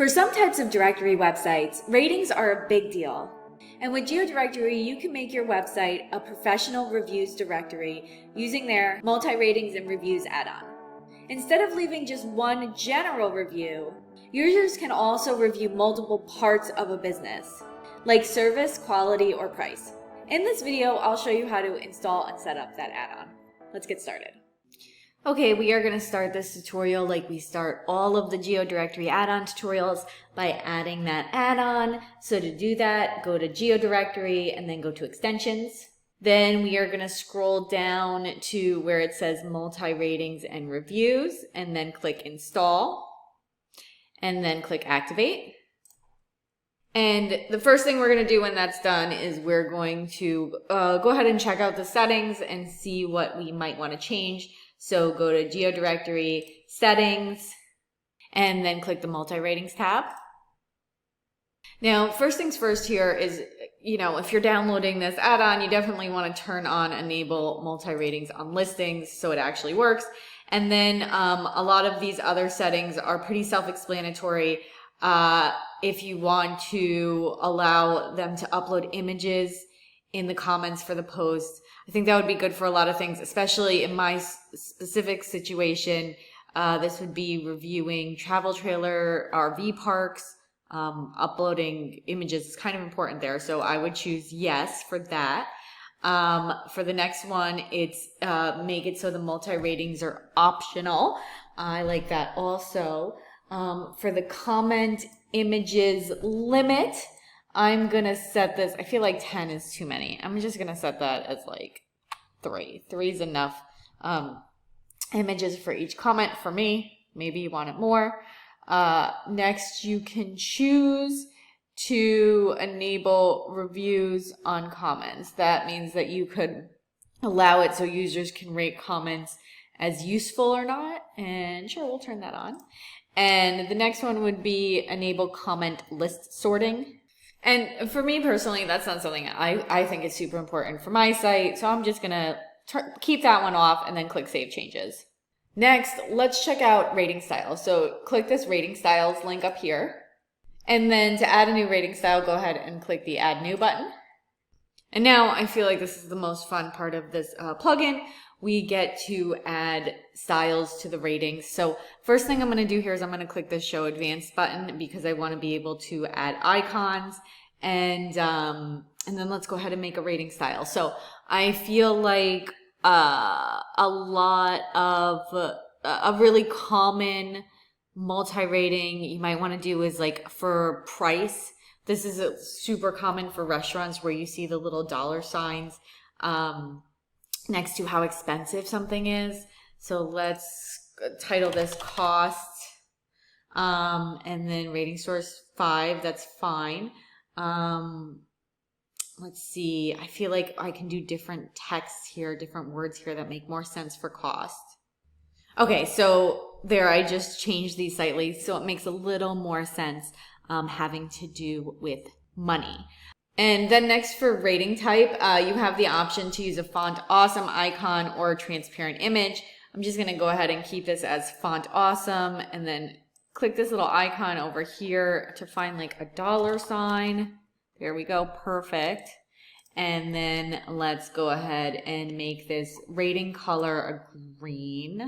For some types of directory websites, ratings are a big deal. And with Geodirectory, you can make your website a professional reviews directory using their Multiratings and Reviews add-on. Instead of leaving just one general review, users can also review multiple parts of a business, like service, quality, or price. In this video, I'll show you how to install and set up that add-on. Let's get started. Okay, we are going to start this tutorial like we start all of the Geodirectory add-on tutorials by adding that add-on. So to do that, go to Geodirectory and then go to Extensions. Then we are going to scroll down to where it says Multi-Ratings and Reviews and then click Install and then click Activate. And the first thing we're going to do when that's done is we're going to go ahead and check out the settings and see what we might want to change. So go to Geodirectory, Settings, and then click the Multi-Ratings tab. Now, first things first here is, if you're downloading this add-on, you definitely want to turn on Enable Multi-Ratings on listings so it actually works. And then a lot of these other settings are pretty self-explanatory. If you want to allow them to upload images in the comments for the post, I think that would be good for a lot of things, especially in my specific situation. This would be reviewing travel trailer, RV parks, uploading images is kind of important there. So I would choose yes for that. For the next one, it's make it so the multi-ratings are optional. I like that also. For the comment images limit, I'm going to set this, I feel like 10 is too many. I'm just going to set that as like 3. 3 is enough images for each comment for me. Maybe you want it more. Next, you can choose to enable reviews on comments. That means that you could allow it so users can rate comments as useful or not. And sure, we'll turn that on. And the next one would be enable comment list sorting. And for me personally, that's not something I think is super important for my site. So I'm just going to keep that one off and then click Save Changes. Next, let's check out rating styles. So click this rating styles link up here. And then to add a new rating style, go ahead and click the Add New button. And now I feel like this is the most fun part of this plugin. We get to add styles to the ratings. So first thing I'm going to do here is I'm going to click the Show Advanced button because I want to be able to add icons. And then let's go ahead and make a rating style. So I feel like a lot of a really common multi-rating you might want to do is like for price. This is super common for restaurants where you see the little dollar signs next to how expensive something is. So let's title this cost and then rating source 5. That's fine. Let's see. I feel like I can do different texts here, different words here that make more sense for cost. Okay, so there I just changed these slightly so it makes a little more sense having to do with money. And then next for rating type, you have the option to use a font awesome icon or a transparent image. I'm just going to go ahead and keep this as font awesome and then click this little icon over here to find like a dollar sign. There we go. Perfect. And then let's go ahead and make this rating color a green.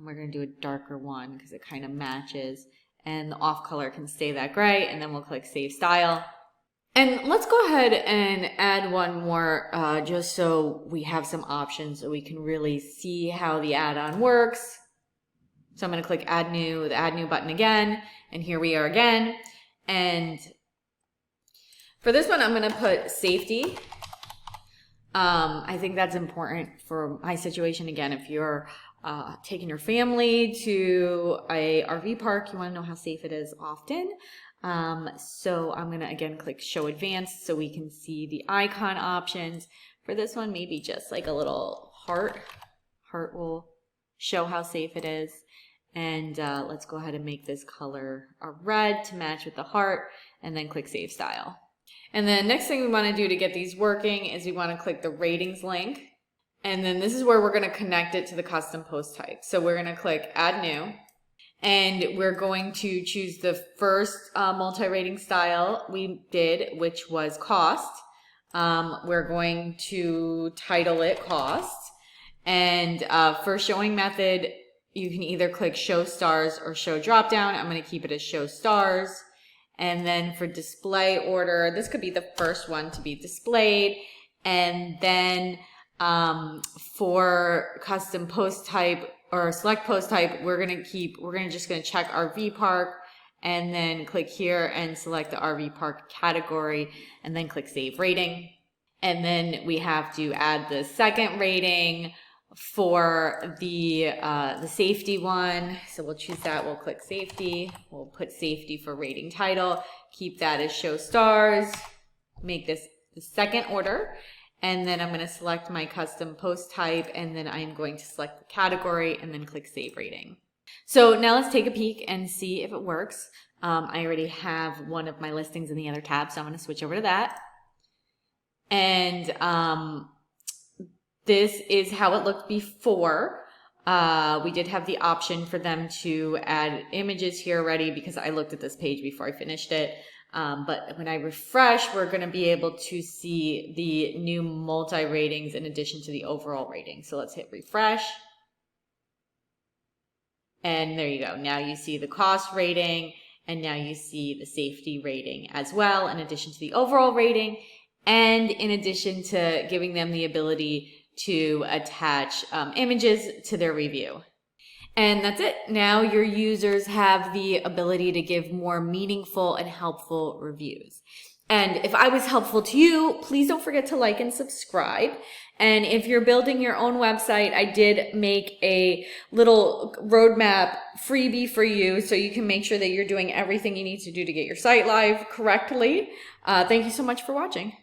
We're going to do a darker one because it kind of matches. And the off color can stay that gray. And then we'll click Save Style. And let's go ahead and add one more just so we have some options so we can really see how the add-on works. So I'm going to click Add New, the Add New button again. And here we are again. And for this one, I'm going to put safety. I think that's important for my situation. Again, if you're taking your family to a RV park, you want to know how safe it is often. So I'm going to again click Show Advanced so we can see the icon options. For this one, maybe just like a little heart. Heart will show how safe it is. And let's go ahead and make this color a red to match with the heart and then click Save Style. And then next thing we want to do to get these working is we want to click the ratings link. And then this is where we're going to connect it to the custom post type. So we're going to click Add New. And we're going to choose the first multi-rating style we did, which was cost. We're going to title it cost. And for showing method, you can either click show stars or show dropdown. I'm going to keep it as show stars. And then for display order, this could be the first one to be displayed. And then for custom post type or select post type, we're just gonna check RV park and then click here and select the RV park category and then click save rating. And then we have to add the second rating for the safety one. So we'll choose that, we'll click safety. We'll put safety for rating title, keep that as show stars, make this the second order. And then I'm going to select my custom post type, and then I'm going to select the category and then click save rating. So now let's take a peek and see if it works. I already have one of my listings in the other tab, so I'm going to switch over to that. And this is how it looked before. We did have the option for them to add images here already because I looked at this page before I finished it. But when I refresh, we're going to be able to see the new multi-ratings in addition to the overall rating. So let's hit refresh. And there you go. Now you see the cost rating, and now you see the safety rating as well, in addition to the overall rating, and in addition to giving them the ability to attach images to their review. And that's it. Now your users have the ability to give more meaningful and helpful reviews. And if I was helpful to you, please don't forget to like and subscribe. And if you're building your own website, I did make a little roadmap freebie for you so you can make sure that you're doing everything you need to do to get your site live correctly. Thank you so much for watching.